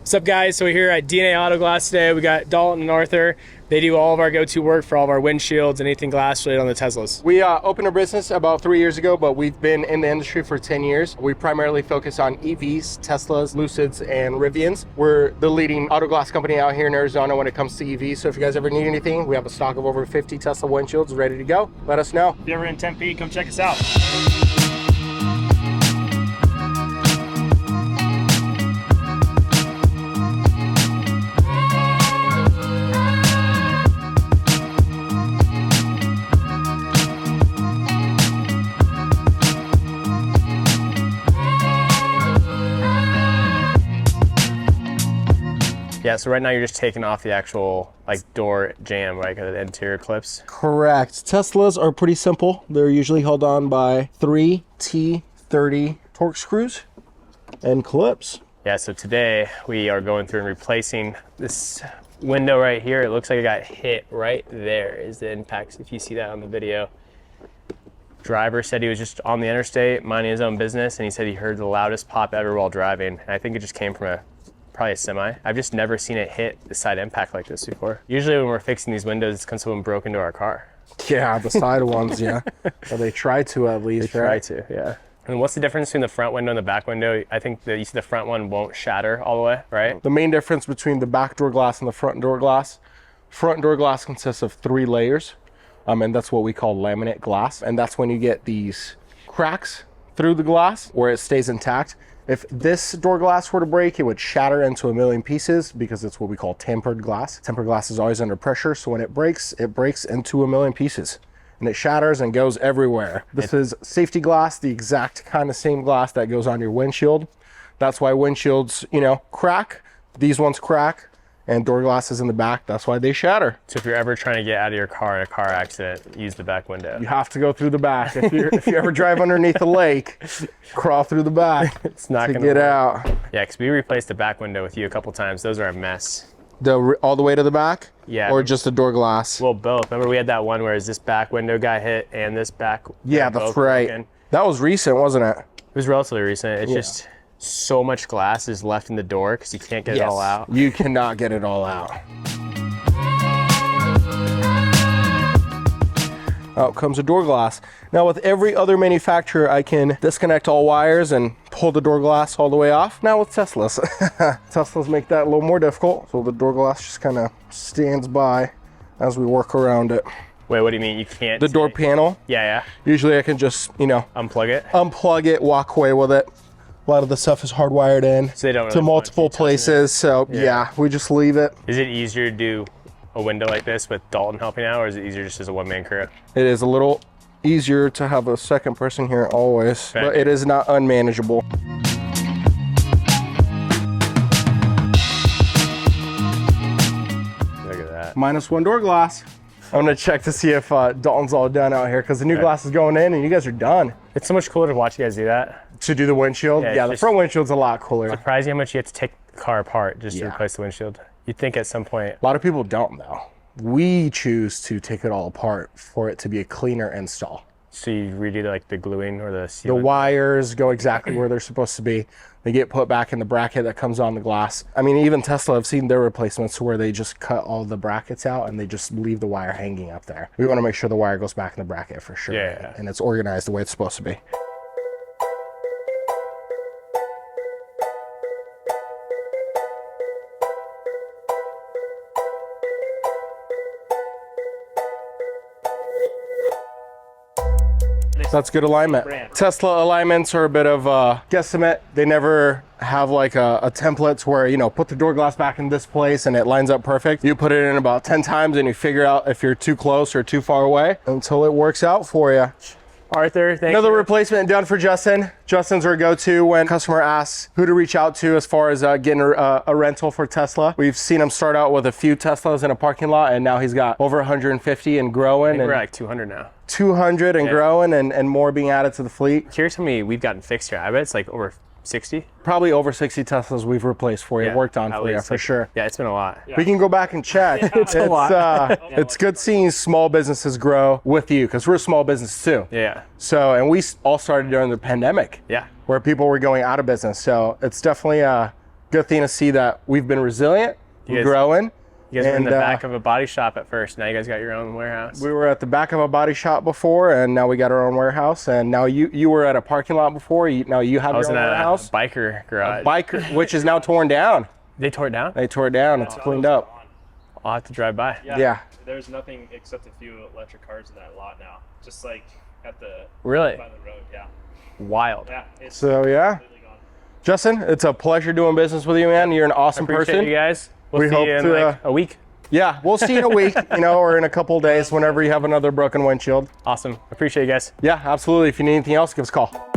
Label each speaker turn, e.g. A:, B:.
A: What's up, guys? So we're here at DNA Auto Glass today. We got Dalton and Arthur. They do all of our go-to work for all of our windshields, anything glass related on the Teslas.
B: We opened a business about 3 years ago, but we've been in the industry for 10 years. We primarily focus on EVs, Teslas, Lucids, and Rivians. We're the leading auto glass company out here in Arizona when it comes to EVs. So if you guys ever need anything, we have a stock of over 50 Tesla windshields ready to go. Let us know.
A: If you're ever in Tempe, come check us out. Yeah, so right now you're just taking off the actual door jamb, right? The interior clips.
B: Correct. Teslas are pretty simple. They're usually held on by 3 T30 torque screws and clips.
A: Yeah, so today we are going through and replacing this window right here. It looks like it got hit right there is the impact, if you see that on the video. Driver said he was just on the interstate minding his own business, and he said he heard the loudest pop ever while driving. And I think it just came from probably a semi. I've just never seen it hit the side impact like this before. Usually when we're fixing these windows, it's because someone broke into our car.
B: Yeah, the side ones, yeah. Or they try to at least,
A: They try to, yeah. And what's the difference between the front window and the back window? I think that you see the front one won't shatter all the way, right?
B: The main difference between the back door glass and the front door glass consists of 3 layers. And that's what we call laminate glass. And that's when you get these cracks through the glass where it stays intact. If this door glass were to break, it would shatter into a million pieces because it's what we call tempered glass. Tempered glass is always under pressure, so when it breaks into a million pieces. And it shatters and goes everywhere. This is safety glass, the exact kind of same glass that goes on your windshield. That's why windshields, crack. These ones crack. And door glasses in the back, that's why they shatter.
A: So if you're ever trying to get out of your car in a car accident, use the back window.
B: You have to go through the back. If you ever drive underneath a lake, crawl through the back.
A: It's not
B: to
A: gonna
B: get
A: work.
B: out.
A: Yeah, because we replaced the back window with you a couple times. Those are a mess.
B: All the way to the back?
A: Yeah.
B: Or just the door glass?
A: Well, both. Remember we had that one where this back window got hit and this back.
B: Yeah, that's right.
A: Broken.
B: That was recent, wasn't it?
A: It was relatively recent. It's just so much glass is left in the door because you can't get it all out.
B: You cannot get it all out. Out comes a door glass. Now with every other manufacturer, I can disconnect all wires and pull the door glass all the way off. Now with Teslas, Teslas make that a little more difficult. So the door glass just kind of stands by as we work around it.
A: Wait, what do you mean? You can't?
B: The door panel.
A: Yeah.
B: Usually I can just,
A: unplug it,
B: walk away with it. A lot of the stuff is hardwired in
A: so they don't really
B: to multiple places. So yeah, we just leave it.
A: Is it easier to do a window like this with Dalton helping out, or is it easier just as a one-man crew?
B: It is a little easier to have a second person here always,
A: okay.
B: But it is not unmanageable.
A: Look at that.
B: -1 door glass. I'm gonna check to see if Dalton's all done out here because the new glass is going in and you guys are done.
A: It's so much cooler to watch you guys do that.
B: To do the windshield? Yeah, the front windshield's a lot cooler.
A: Surprising how much you have to take the car apart just to replace the windshield. You'd think at some point.
B: A lot of people don't though. We choose to take it all apart for it to be a cleaner install.
A: So you redo the gluing or the sealant?
B: The wires go exactly where they're supposed to be. They get put back in the bracket that comes on the glass. I mean, even Tesla, I've seen their replacements where they just cut all the brackets out and they just leave the wire hanging up there. We want to make sure the wire goes back in the bracket for sure.
A: Yeah.
B: And it's organized the way it's supposed to be. That's good alignment. Tesla alignments are a bit of a guesstimate. They never have a template where, put the door glass back in this place and it lines up perfect. You put it in about 10 times and you figure out if you're too close or too far away until it works out for you.
A: Arthur, thank you.
B: Another replacement done for Justin. Justin's our go-to when customer asks who to reach out to as far as getting a rental for Tesla. We've seen him start out with a few Teslas in a parking lot, and now he's got over 150 and growing.
A: I think we're at 200 now.
B: 200 and growing, and more being added to the fleet.
A: Curious how many we've gotten fixed here. I bet it's over 60?
B: Probably over 60 Teslas we've replaced for you, worked on for you, for sure.
A: Yeah, it's been a lot.
B: We can go back and check.
A: It's a lot.
B: It's good seeing small businesses grow with you, because we're a small business too.
A: Yeah.
B: So, and we all started during the pandemic.
A: Yeah.
B: Where people were going out of business. So it's definitely good thing to see that we've been resilient, we're growing.
A: You guys were in the back of a body shop at first. Now you guys got your own warehouse.
B: We were at the back of a body shop before, and now we got our own warehouse. And now you were at a parking lot before. Now you have your own warehouse.
A: A biker garage.
B: Biker, which is now torn down.
A: They tore it down?
B: They tore it down. It's cleaned up.
A: I'll have to drive by.
B: Yeah.
C: There's nothing except a few electric cars in that lot now. Just like at the
A: really
C: by the road. Yeah.
A: Wild.
C: Yeah. It's
B: So yeah.
C: completely gone.
B: Justin, it's a pleasure doing business with you, man. You're an awesome
A: Appreciate
B: person.
A: you guys. We'll
B: We
A: see
B: hope
A: you in
B: to,
A: like a week.
B: Yeah, we'll see you in a week, or in a couple of days whenever you have another broken windshield.
A: Awesome. Appreciate you guys.
B: Yeah, absolutely. If you need anything else, give us a call.